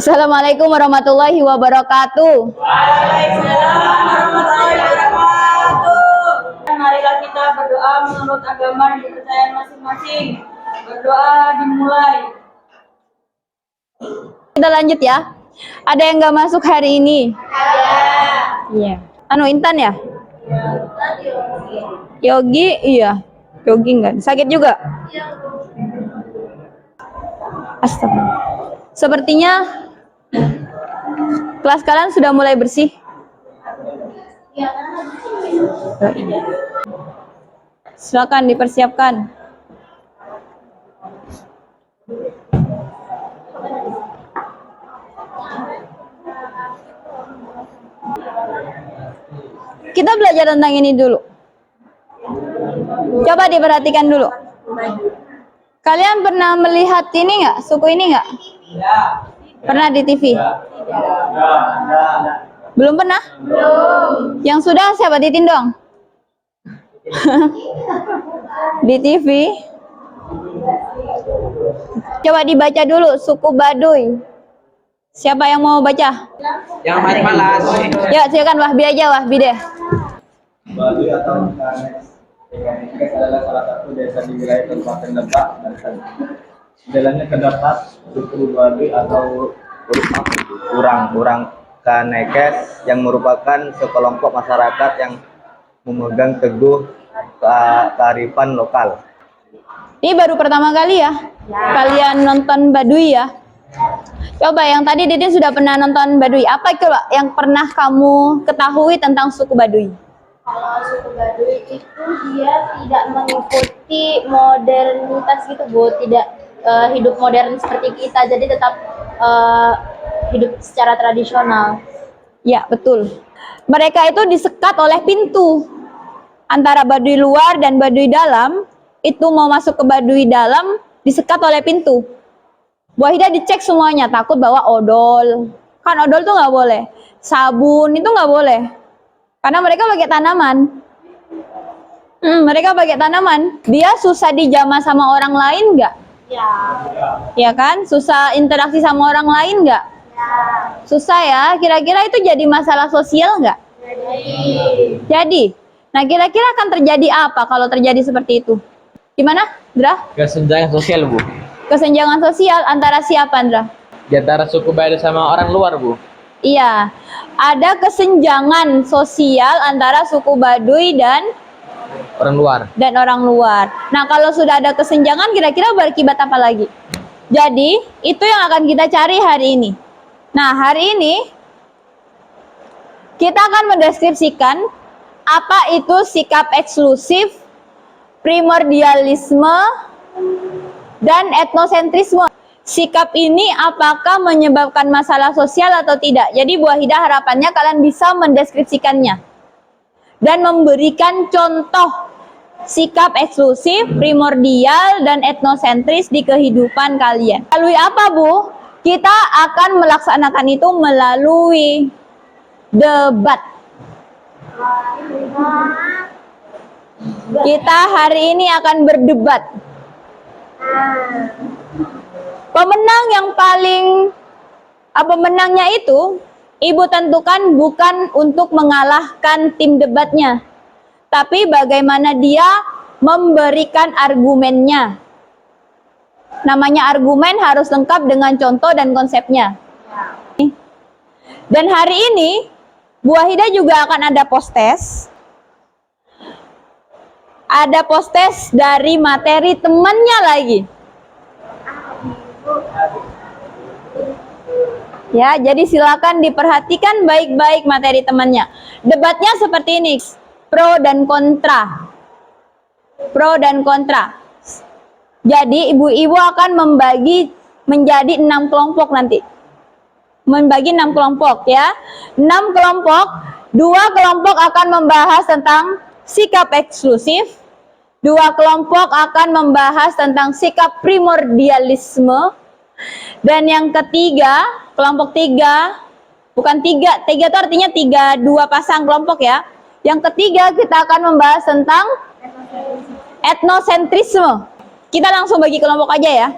Assalamualaikum warahmatullahi wabarakatuh. Waalaikumsalam warahmatullahi wabarakatuh. Marilah kita berdoa menurut agama dan kepercayaan masing-masing. Berdoa dimulai. Kita lanjut ya. Ada yang nggak masuk hari ini? Iya. Intan ya? Yogi, iya. Yogi nggak? Sakit juga? Astaga. Sepertinya kelas kalian sudah mulai bersih. Silakan dipersiapkan. Kita belajar tentang ini dulu. Coba diperhatikan dulu. Kalian pernah melihat ini nggak? Suku ini nggak? Pernah di TV? Belum pernah? Belum. Yang sudah siapa titin dong? Di TV. Coba dibaca dulu suku Baduy. Siapa yang mau baca? Yang malas. Ya, silakan Wahbi aja, Wahbi deh. Baduy atau Kanek adalah salah satu desa di wilayah Kabupaten Lebak, Banten. Di dalamnya terdapat suku Baduy atau orang Kanekes yang merupakan sekelompok masyarakat yang memegang teguh kearifan lokal. Ini baru pertama kali ya kalian nonton Baduy ya. Coba yang tadi Didin sudah pernah nonton Baduy. Apa itu yang pernah kamu ketahui tentang suku Baduy? Kalau suku Baduy itu dia tidak mengikuti modernitas gitu Bu, tidak hidup modern seperti kita, jadi tetap hidup secara tradisional. Ya, betul. Mereka itu disekat oleh pintu antara Baduy luar dan Baduy dalam. Itu mau masuk ke Baduy dalam disekat oleh pintu. Bu Wahida dicek semuanya, takut bawa odol. Kan odol tuh nggak boleh. Sabun itu nggak boleh. Karena mereka pakai tanaman. Mereka pakai tanaman. Dia susah dijamah sama orang lain nggak? Ya. Ya kan? Susah interaksi sama orang lain nggak? Ya. Susah ya. Kira-kira itu jadi masalah sosial nggak? Jadi. Nah, kira-kira akan terjadi apa kalau terjadi seperti itu? Gimana, Andra? Kesenjangan sosial, Bu. Kesenjangan sosial antara siapa, Andra? Di antara suku Baduy sama orang luar, Bu. Iya, ada kesenjangan sosial antara suku Baduy dan orang luar. Nah, kalau sudah ada kesenjangan, kira-kira berakibat apa lagi? Jadi, itu yang akan kita cari hari ini. Nah, hari ini kita akan mendeskripsikan apa itu sikap eksklusif, primordialisme, dan etnosentrisme. Sikap ini apakah menyebabkan masalah sosial atau tidak? Jadi Bu Wahida harapannya kalian bisa mendeskripsikannya dan memberikan contoh sikap eksklusif, primordial, dan etnosentris di kehidupan kalian. Melalui apa, Bu? Kita akan melaksanakan itu melalui debat. Kita hari ini akan berdebat. Pemenangnya itu Ibu tentukan bukan untuk mengalahkan tim debatnya, tapi bagaimana dia memberikan argumennya. Namanya argumen harus lengkap dengan contoh dan konsepnya. Dan hari ini Bu Wahida juga akan ada post-test. Ada post-test dari materi temannya lagi. Ya, jadi silakan diperhatikan baik-baik materi temannya. Debatnya seperti ini, pro dan kontra. Pro dan kontra. Jadi ibu-ibu akan membagi menjadi 6 kelompok nanti. Membagi 6 kelompok ya. 6 kelompok, 2 kelompok akan membahas tentang sikap eksklusif. 2 kelompok akan membahas tentang sikap primordialisme. Dan yang ketiga, kelompok 3, bukan 3 itu artinya 2 pasang kelompok ya. Yang ketiga kita akan membahas tentang etnosentrisme. Kita langsung bagi kelompok aja ya.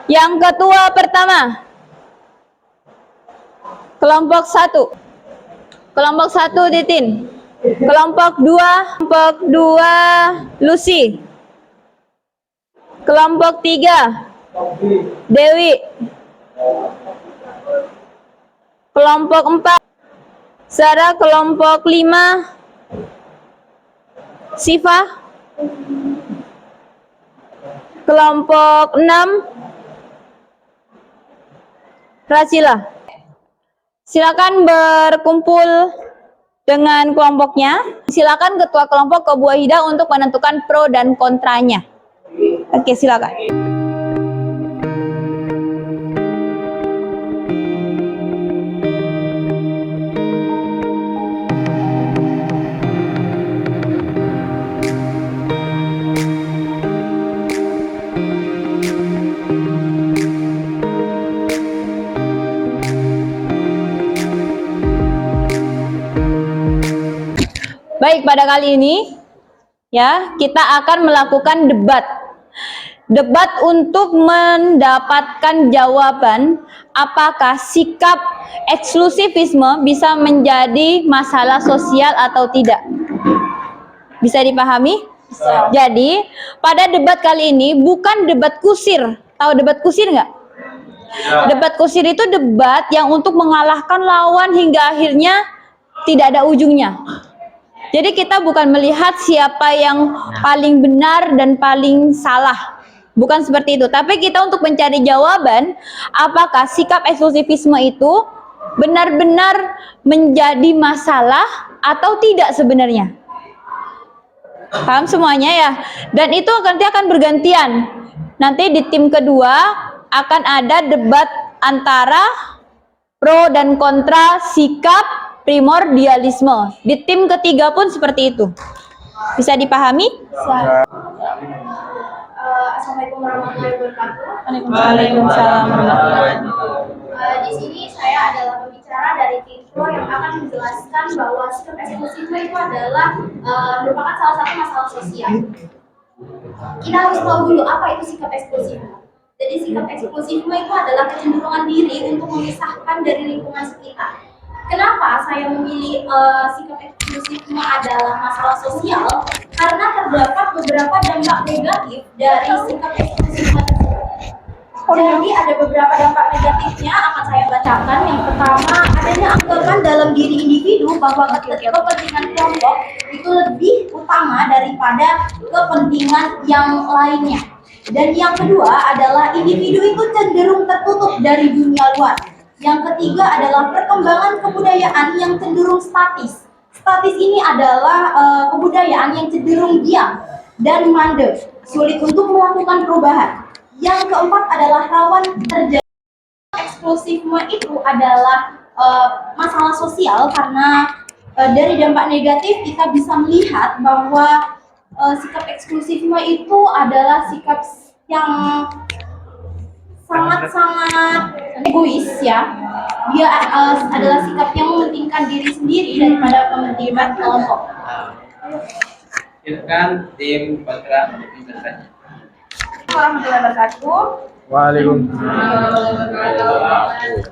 Yang ketua pertama, Kelompok 1. Kelompok 1 Titin. Kelompok 2 Lucy. Kelompok 3 Dewi. Kelompok 4 Sarah. Kelompok 5 Siva. Kelompok 6 Rasila. Silakan berkumpul dengan kelompoknya. Silakan ketua kelompok ke Bu Wahida untuk menentukan pro dan kontranya. Oke, silakan. Baik, pada kali ini ya, kita akan melakukan debat. Debat untuk mendapatkan jawaban apakah sikap eksklusivisme bisa menjadi masalah sosial atau tidak. Bisa dipahami? Bisa. Jadi, pada debat kali ini bukan debat kusir. Tahu debat kusir nggak? Ya. Debat kusir itu debat yang untuk mengalahkan lawan hingga akhirnya tidak ada ujungnya. Jadi kita bukan melihat siapa yang paling benar dan paling salah. Bukan seperti itu. Tapi kita untuk mencari jawaban apakah sikap eksklusivisme itu benar-benar menjadi masalah atau tidak sebenarnya. Paham semuanya ya? Dan itu nanti akan bergantian. Nanti di tim kedua akan ada debat antara pro dan kontra sikap primordialisme. Di tim ketiga pun seperti itu. Bisa dipahami? Bisa. Assalamualaikum warahmatullahi wabarakatuh. Waalaikumsalam. Di sini saya adalah pembicara dari tim pro yang akan menjelaskan bahwa sikap eksklusifme itu adalah merupakan salah satu masalah sosial. Kita harus tahu dulu apa itu sikap eksklusifme. Jadi sikap eksklusifme itu adalah kecenderungan diri untuk memisahkan dari lingkungan sekitar. Kenapa saya memilih sikap eksklusifme adalah masalah sosial? Karena terdapat beberapa dampak negatif dari sikap eksklusifme tersebut. Jadi ada beberapa dampak negatifnya akan saya bacakan. Yang pertama, adanya anggapan dalam diri individu bahwa kepentingan kelompok itu lebih utama daripada kepentingan yang lainnya. Dan yang kedua adalah individu itu cenderung tertutup dari dunia luar. Yang ketiga adalah perkembangan kebudayaan yang cenderung statis. Statis ini adalah kebudayaan yang cenderung diam dan mandek, sulit untuk melakukan perubahan. Yang keempat adalah rawan terjadi eksklusifme itu adalah masalah sosial karena dari dampak negatif kita bisa melihat bahwa sikap eksklusifme itu adalah sikap yang sangat-sangat egois ya. Dia adalah sikap yang mementingkan diri sendiri daripada kepentingan kelompok. Silakan tim kontra untuk penjelasannya. Warahmatullahi wabarakatuh.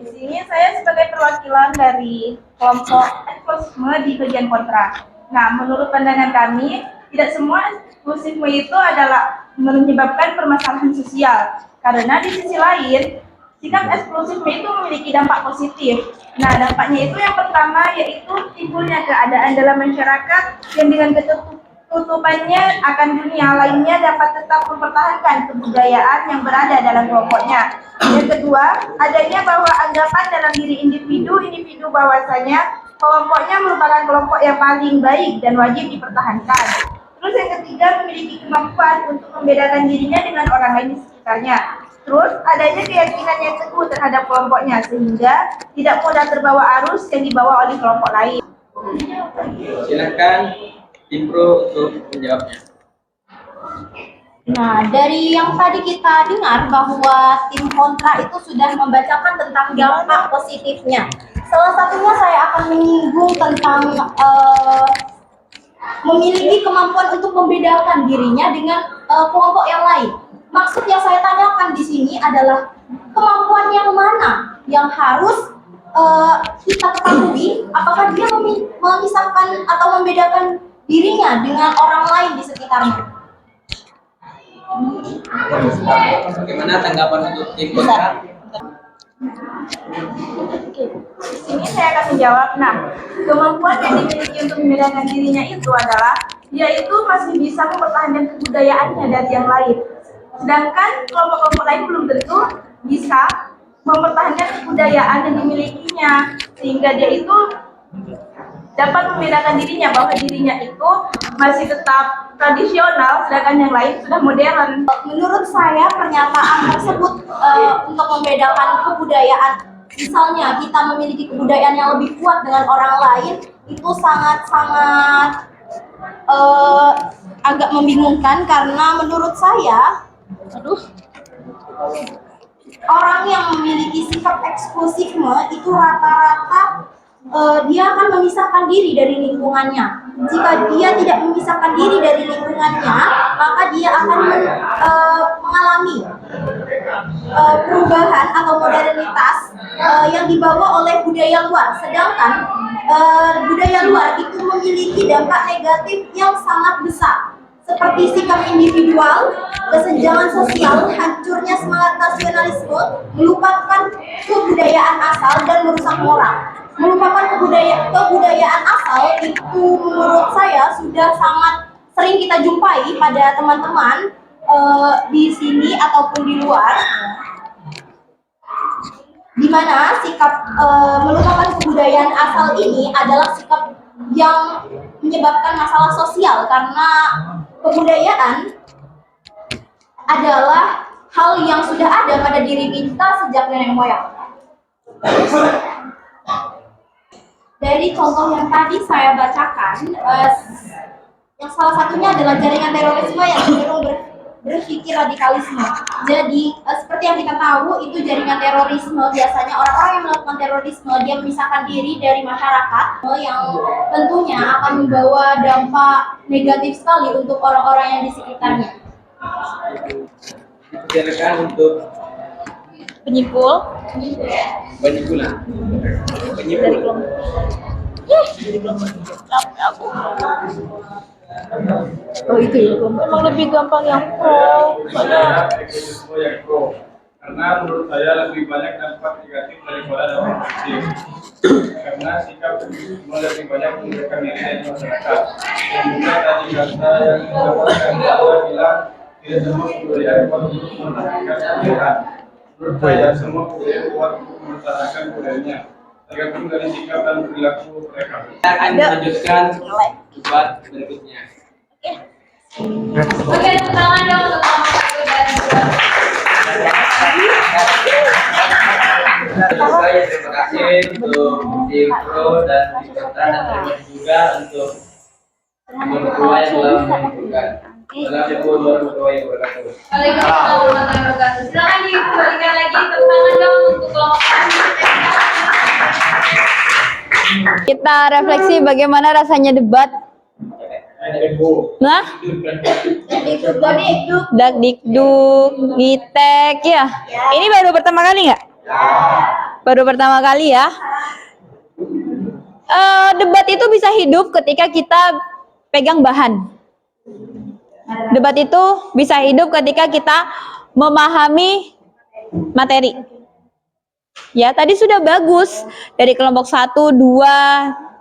Di sini saya sebagai perwakilan dari kelompok eksklusifme di bagian kontra. Nah, menurut pandangan kami, tidak semua eksklusifme itu adalah menyebabkan permasalahan sosial. Karena di sisi lain, sikap eksklusifme itu memiliki dampak positif. Nah, dampaknya itu yang pertama yaitu timbulnya keadaan dalam masyarakat yang dengan ketutupannya akan dunia lainnya dapat tetap mempertahankan kebudayaan yang berada dalam kelompoknya. Yang kedua, adanya bahwa anggapan dalam diri individu bahwasanya kelompoknya merupakan kelompok yang paling baik dan wajib dipertahankan. Terus yang ketiga, memiliki kemampuan untuk membedakan dirinya dengan orang lain di sekitarnya. Terus adanya keyakinan yang teguh terhadap kelompoknya sehingga tidak mudah terbawa arus yang dibawa oleh kelompok lain. Silakan tim pro untuk menjawabnya. Nah, dari yang tadi kita dengar bahwa tim kontra itu sudah membacakan tentang dampak positifnya. Salah satunya saya akan menyinggung tentang memiliki kemampuan untuk membedakan dirinya dengan kelompok yang lain. Maksud yang saya tanyakan di sini adalah kemampuan yang mana yang harus kita ketahui apakah dia memisahkan atau membedakan dirinya dengan orang lain di sekitarnya. Bagaimana tanggapan untuk tim kontra? Di sini saya akan menjawab. Nah, kemampuan yang dimiliki untuk membedakan dirinya itu adalah dia itu masih bisa mempertahankan kebudayaannya dari yang lain. Sedangkan kelompok-kelompok lain belum tentu bisa mempertahankan kebudayaan yang dimilikinya, sehingga dia itu dapat membedakan dirinya bahwa dirinya itu masih tetap tradisional, sedangkan yang lain sudah modern. Menurut saya pernyataan tersebut untuk membedakan kebudayaan, misalnya kita memiliki kebudayaan yang lebih kuat dengan orang lain, itu sangat-sangat agak membingungkan, karena menurut saya orang yang memiliki sikap eksklusifme itu rata-rata dia akan memisahkan diri dari lingkungannya. Jika dia tidak memisahkan diri dari lingkungannya, maka dia akan mengalami perubahan atau modernitas yang dibawa oleh budaya luar. Sedangkan budaya luar itu memiliki dampak negatif yang sangat besar, seperti sikap individual, kesenjangan sosial, hancurnya semangat nasionalisme, melupakan kebudayaan asal, dan merusak moral. Melupakan kebudayaan asal itu menurut saya sudah sangat sering kita jumpai pada teman-teman di sini ataupun di luar, di mana sikap melupakan kebudayaan asal ini adalah sikap yang menyebabkan masalah sosial, karena kebudayaan adalah hal yang sudah ada pada diri kita sejak nenek moyang. Dari contoh yang tadi saya bacakan, yang salah satunya adalah jaringan terorisme yang cenderung berpikir radikalisme. Jadi seperti yang kita tahu, itu jaringan terorisme biasanya orang-orang yang melakukan terorisme dia memisahkan diri dari masyarakat, yang tentunya akan membawa dampak negatif sekali untuk orang-orang yang di sekitarnya. Silakan untuk penyimpulan. Oh itu ya, emang lebih gampang yang pro. Ekstremisme yang pro, karena menurut saya lebih banyak dampak negatif daripada dampak positif. Karena sikap ekstremisme lebih banyak memberikan diri dari masyarakat. Dan juga tadi kata yang didapatkan adalah bilang tidak semua kebudayaan kuat untuk mempertahankan kebudayaan. Menurut saya semua kebudayaan kuat untuk mempertahankan budayanya, tergantung dari sikap dan perilaku mereka. Kita akan melanjutkan debat berikutnya. Oke, tepuk tangan dong untuk kelompok 1 dan 2. Selesai, terima kasih untuk tim pro dan tim kontra, dan terima kasih juga untuk tim kedua yang telah menentukan. Assalamualaikum warahmatullahi wabarakatuh. Waalaikumsalam warahmatullahi wabarakatuh. Silakan dikembalikan lagi, tepuk tangan dong untuk kelompok 1. Kita refleksi bagaimana rasanya debat. Nah, dakdikduk, ngitek ya. Ini baru pertama kali nggak? Baru pertama kali ya. Debat itu bisa hidup ketika kita pegang bahan. Debat itu bisa hidup ketika kita memahami materi. Ya, tadi sudah bagus dari kelompok 1, 2,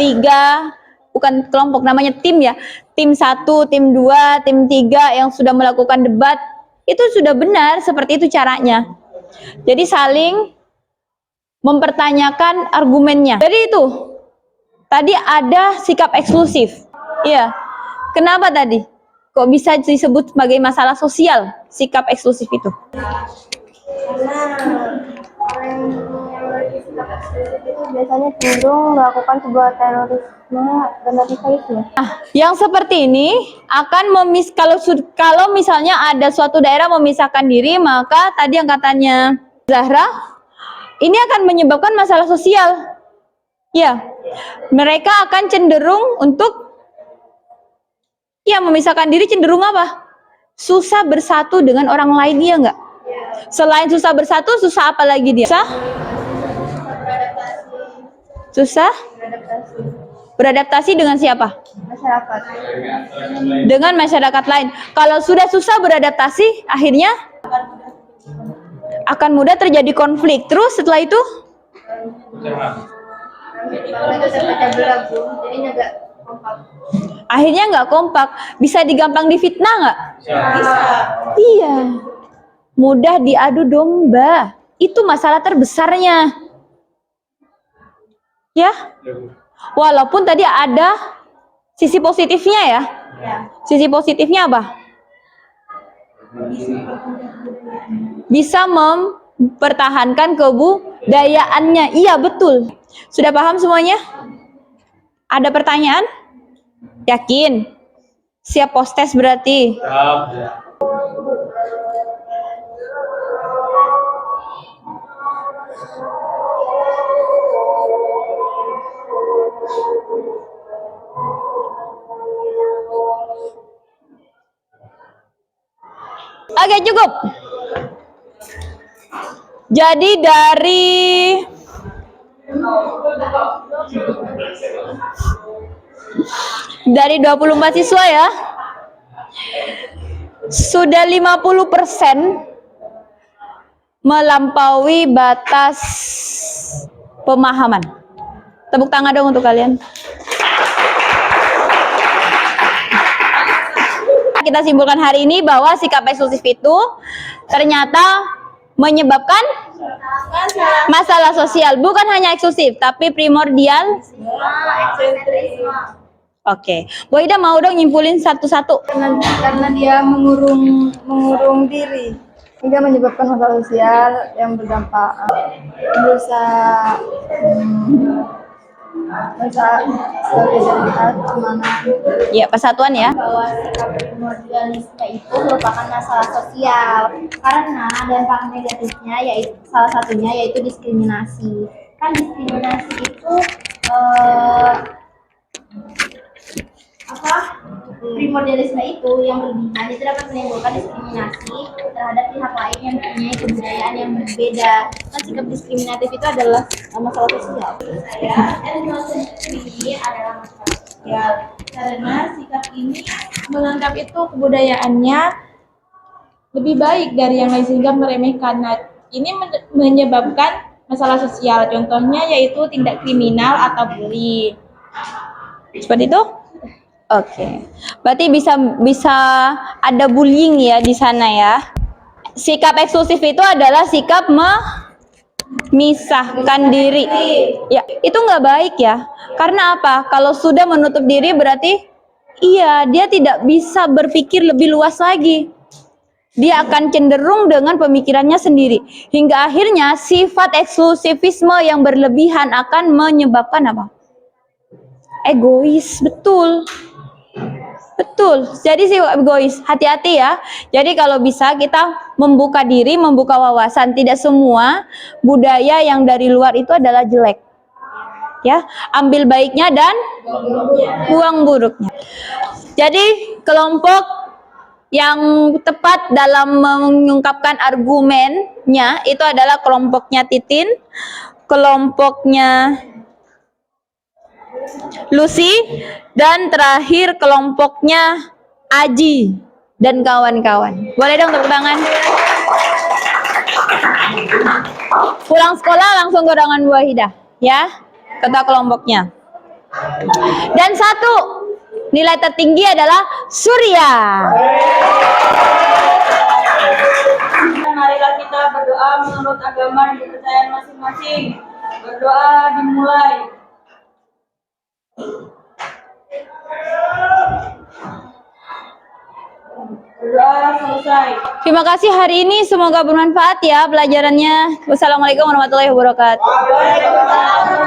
3, bukan kelompok, namanya tim ya. Tim 1, tim 2, tim 3 yang sudah melakukan debat, itu sudah benar, seperti itu caranya. Jadi saling mempertanyakan argumennya. Jadi itu, tadi ada sikap eksklusif. Iya, kenapa tadi? Kok bisa disebut sebagai masalah sosial, sikap eksklusif itu? Karena orang yang memiliki sikap eksklusif itu biasanya cenderung melakukan sebuah terorisme dan radikalisme. Nah, yang seperti ini akan kalau misalnya ada suatu daerah memisahkan diri, maka tadi yang katanya Zahra, ini akan menyebabkan masalah sosial. Ya, mereka akan cenderung untuk memisahkan diri, cenderung apa? Susah bersatu dengan orang lain, iya nggak? Selain susah bersatu, susah apa lagi dia? Susah Susah? Beradaptasi dengan siapa? Masyarakat. Dengan masyarakat lain. Kalau sudah susah beradaptasi, akhirnya akan mudah terjadi konflik. Terus setelah itu? Mereka terpecah belah, Bu. Jadinya nggak kompak. Akhirnya nggak kompak. Bisa digampang difitnah nggak? Bisa. Iya. Mudah diadu domba. Itu masalah terbesarnya. Ya? Walaupun tadi ada sisi positifnya ya. Sisi positifnya apa? Bisa mempertahankan kebudayaannya. Iya, betul. Sudah paham semuanya? Ada pertanyaan? Yakin? Siap post-test berarti? Oke, cukup. Jadi dari dari 24 siswa ya, sudah 50% melampaui batas pemahaman. Tepuk tangan dong untuk kalian. Kita simpulkan hari ini bahwa sikap eksklusif itu ternyata menyebabkan masalah sosial, bukan hanya eksklusif tapi primordial. Oke, Bu Ida mau dong nyimpulin satu-satu. Karena dia mengurung diri hingga menyebabkan masalah sosial yang berdampak berusaha solidaritas kemana. Ya, persatuan ya. Bahwa sikap primordialisme itu merupakan masalah sosial karena dampak negatifnya yaitu salah satunya yaitu diskriminasi. Kan diskriminasi itu primordialisme itu yang berlebihan itu dapat menimbulkan diskriminasi terhadap pihak lain yang mempunyai kebudayaan yang berbeda. Kan sikap diskriminatif itu adalah masalah sosial. Ini adalah masalah sosial karena sikap ini menganggap itu kebudayaannya lebih baik dari yang lain sehingga meremehkan. Nah, ini menyebabkan masalah sosial. Contohnya yaitu tindak kriminal atau bully. Seperti itu? Oke. Berarti bisa ada bullying ya di sana ya. Sikap eksklusif itu adalah sikap memisahkan diri. Ya, itu nggak baik ya. Karena apa? Kalau sudah menutup diri berarti iya, dia tidak bisa berpikir lebih luas lagi. Dia akan cenderung dengan pemikirannya sendiri. Hingga akhirnya sifat eksklusivisme yang berlebihan akan menyebabkan apa? Egois, betul. Betul, jadi sih egois, hati-hati ya. Jadi kalau bisa kita membuka diri, membuka wawasan. Tidak semua budaya yang dari luar itu adalah jelek. Ya, ambil baiknya dan buang buruknya. Jadi kelompok yang tepat dalam mengungkapkan argumennya itu adalah kelompoknya Titin, kelompoknya Lucy, dan terakhir kelompoknya Aji dan kawan-kawan. Boleh dong tepuk tangan. Pulang sekolah langsung ke ruangan Bu Wahidah ya, ketua kelompoknya. Dan satu nilai tertinggi adalah Surya. Marilah kita berdoa menurut agama dan kepercayaan masing-masing. Berdoa dimulai. Berdoa selesai. Terima kasih hari ini, semoga bermanfaat ya pelajarannya. Wassalamualaikum warahmatullahi wabarakatuh. Waalaikumsalam.